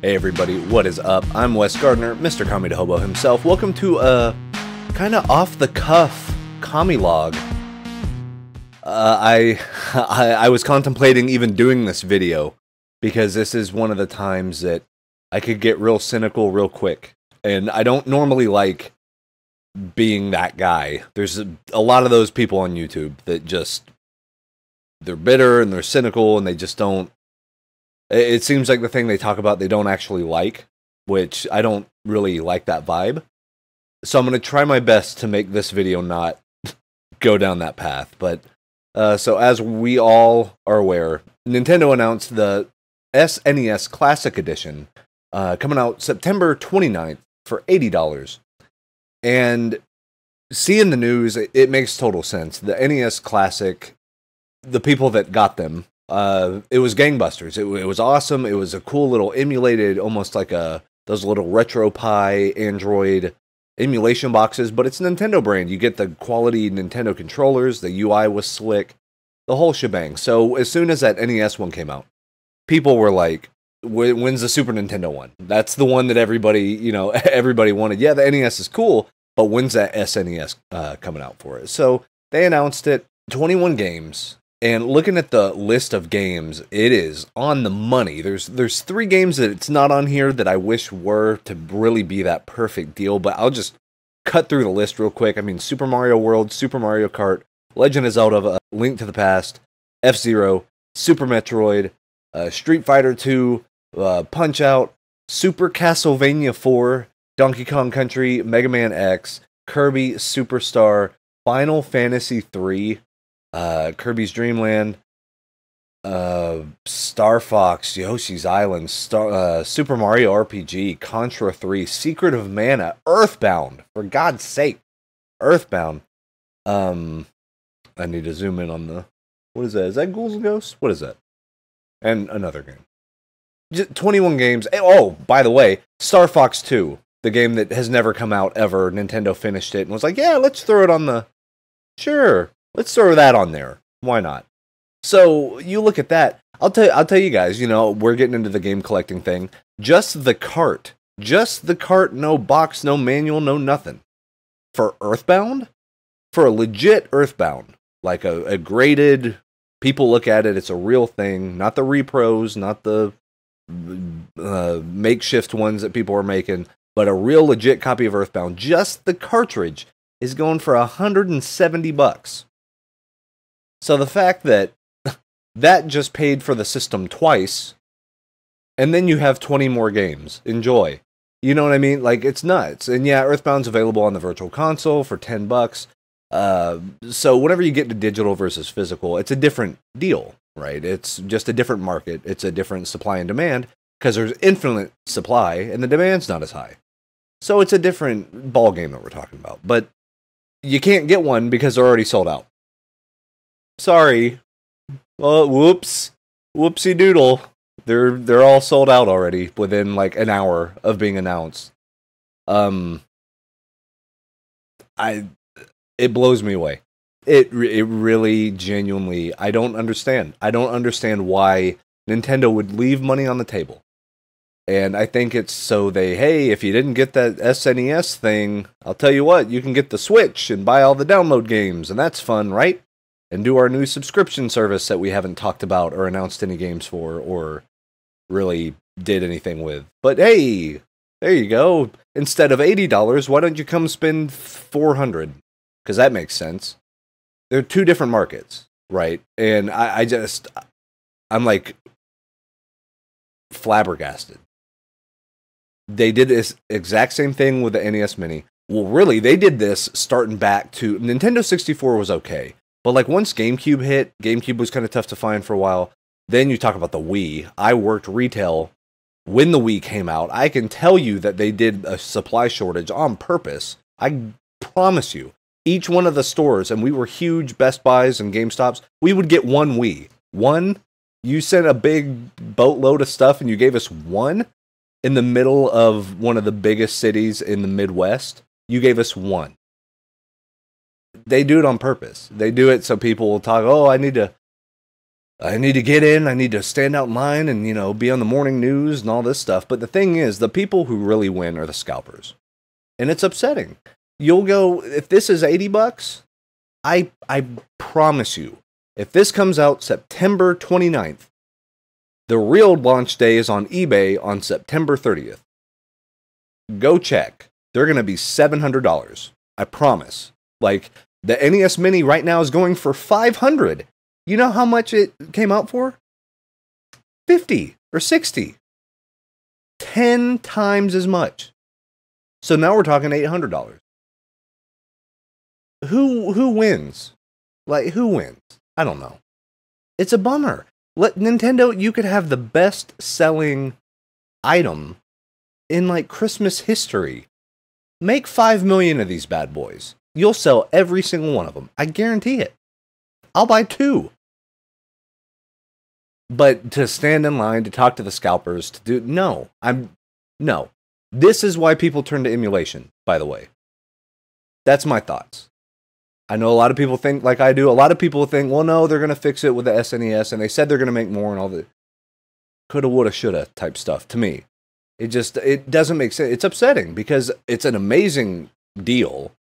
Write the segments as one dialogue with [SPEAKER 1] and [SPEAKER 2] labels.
[SPEAKER 1] Hey everybody, what is up? I'm Wes Gardner, Mr. Kami the Hobo himself. Welcome to a kind of off-the-cuff KamiLog. I was contemplating even doing this video because this is one of the times that I could get real cynical real quick. And I don't normally like being that guy. There's a lot of those people on YouTube that just, they're bitter and they're cynical and they just don't. It seems like the thing they talk about they don't actually like, which I don't really like that vibe. So I'm going to try my best to make this video not go down that path. But so as we all are aware, Nintendo announced the SNES Classic Edition coming out September 29th for $80. And seeing the news, it makes total sense. The NES Classic, the people that got them, it was gangbusters. It was awesome. It was a cool little emulated, almost like those little RetroPie Android emulation boxes, but it's Nintendo brand. You get the quality Nintendo controllers, the UI was slick, the whole shebang. So as soon as that NES one came out, people were like, when's the Super Nintendo one? That's the one that everybody, everybody wanted. Yeah, the NES is cool, but when's that SNES coming out for it? So they announced it, 21 games. And looking at the list of games, it is on the money. There's 3 games that it's not on here that I wish were to really be that perfect deal, but I'll just cut through the list real quick. I mean, Super Mario World, Super Mario Kart, Legend of Zelda, Link to the Past, F-Zero, Super Metroid, Street Fighter 2, Punch-Out, Super Castlevania 4, Donkey Kong Country, Mega Man X, Kirby Superstar, Final Fantasy 3, Kirby's Dream Land, Star Fox, Yoshi's Island, Super Mario RPG, Contra 3, Secret of Mana, Earthbound, for God's sake, Earthbound. I need to zoom in on the, what is that? Is that Ghouls and Ghosts? What is that? And another game. Just 21 games. Oh, by the way, Star Fox 2, the game that has never come out ever. Nintendo finished it and was like, yeah, let's throw it on the, sure. Let's throw that on there. Why not? So you look at that. I'll tell you guys. We're getting into the game collecting thing. Just the cart, no box, no manual, no nothing. For Earthbound, for a legit Earthbound, like a graded. People look at it. It's a real thing, not the repros, not the makeshift ones that people are making, but a real legit copy of Earthbound. Just the cartridge is going for $170. So the fact that that just paid for the system twice, and then you have 20 more games. Enjoy. You know what I mean? Like, it's nuts. And yeah, Earthbound's available on the Virtual Console for $10. So whenever you get to digital versus physical, it's a different deal, right? It's just a different market. It's a different supply and demand, because there's infinite supply, and the demand's not as high. So it's a different ball game that we're talking about. But you can't get one because they're already sold out. Sorry. Well, whoops. Whoopsie doodle. They're all sold out already within like an hour of being announced. It blows me away. It really genuinely, I don't understand. I don't understand why Nintendo would leave money on the table. And I think it's so hey, if you didn't get that SNES thing, I'll tell you what, you can get the Switch and buy all the download games, and that's fun, right? And do our new subscription service that we haven't talked about or announced any games for or really did anything with. But hey, there you go. Instead of $80, why don't you come spend $400? Because that makes sense. They're 2 different markets, right? And I'm like flabbergasted. They did this exact same thing with the NES Mini. Well, really, they did this starting back to Nintendo 64 was okay. But like once GameCube hit, GameCube was kind of tough to find for a while. Then you talk about the Wii. I worked retail when the Wii came out. I can tell you that they did a supply shortage on purpose. I promise you. Each one of the stores, and we were huge Best Buys and GameStops, we would get one Wii. One? You sent a big boatload of stuff and you gave us one? In the middle of one of the biggest cities in the Midwest? You gave us one. They do it on purpose. They do it so people will talk, oh, I need to I need to get in, I need to stand out in line and, you know, be on the morning news and all this stuff. But the thing is, the people who really win are the scalpers. And it's upsetting. You'll go, if this is $80, I promise you, if this comes out September 29th, the real launch day is on eBay on September 30th. Go check. They're going to be $700. I promise. Like, the NES Mini right now is going for $500. You know how much it came out for? $50 or $60. 10 times as much. So now we're talking $800. Who wins? Like, who wins? I don't know. It's a bummer. Nintendo, you could have the best selling item in like Christmas history. Make 5 million of these bad boys. You'll sell every single one of them. I guarantee it. I'll buy 2. But to stand in line, to talk to the scalpers, to do... No. No. This is why people turn to emulation, by the way. That's my thoughts. I know a lot of people think like I do. A lot of people think, well, no, they're going to fix it with the SNES, and they said they're going to make more and all the coulda, woulda, shoulda type stuff to me. It doesn't make sense. It's upsetting because it's an amazing deal.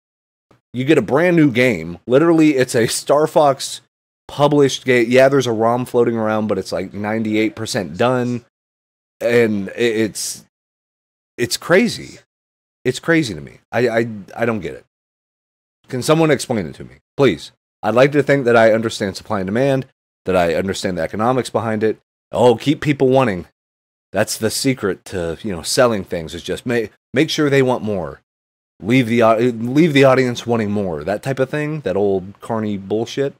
[SPEAKER 1] You get a brand new game. Literally, it's a Star Fox published game. Yeah, there's a ROM floating around, but it's like 98% done. And it's crazy. It's crazy to me. I don't get it. Can someone explain it to me? Please. I'd like to think that I understand supply and demand, that I understand the economics behind it. Oh, keep people wanting. That's the secret to, you know, selling things, is just make sure they want more. Leave the audience wanting more. That type of thing, that old carny bullshit.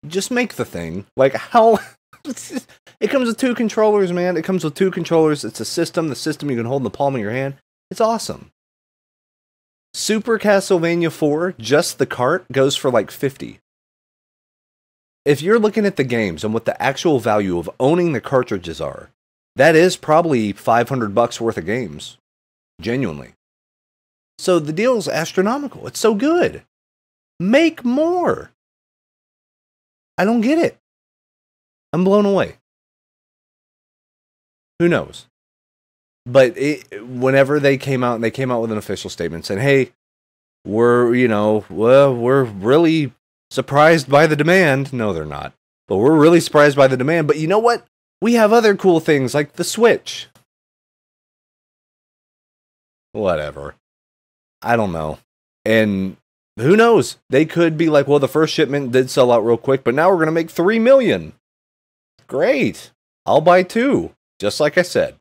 [SPEAKER 1] Just make the thing. Like, how... It comes with 2 controllers, man. It comes with 2 controllers. It's a system. The system you can hold in the palm of your hand. It's awesome. Super Castlevania 4, just the cart, goes for like $50. If you're looking at the games and what the actual value of owning the cartridges are, that is probably $500 worth of games. Genuinely. So the deal is astronomical. It's so good. Make more. I don't get it. I'm blown away. Who knows? But whenever they came out, and they came out with an official statement saying, hey, we're really surprised by the demand. No, they're not. But we're really surprised by the demand. But you know what? We have other cool things like the Switch. Whatever. I don't know. And who knows? They could be like, well, the first shipment did sell out real quick, but now we're going to make 3 million. Great. I'll buy 2. Just like I said.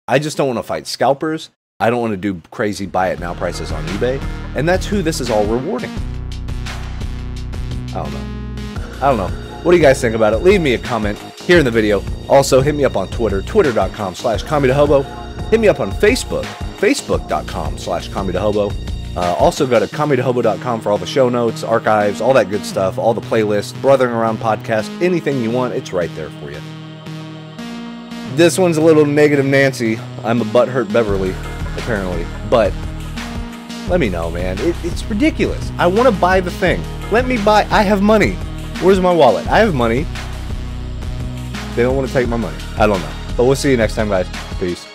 [SPEAKER 1] I just don't want to fight scalpers. I don't want to do crazy buy it now prices on eBay. And that's who this is all rewarding. I don't know. What do you guys think about it? Leave me a comment here in the video. Also, hit me up on Twitter, twitter.com/KamiLog. Hit me up on Facebook, facebook.com/KamiLog. Also go to KamiLog.com for all the show notes, archives, all that good stuff, all the playlists, Brothering Around podcast, anything you want, it's right there for you. This one's a little negative Nancy. I'm a butthurt Beverly, apparently. But let me know, man. It's ridiculous. I want to buy the thing. Let me buy. I have money. Where's my wallet? I have money. They don't want to take my money. I don't know. But we'll see you next time, guys. Peace.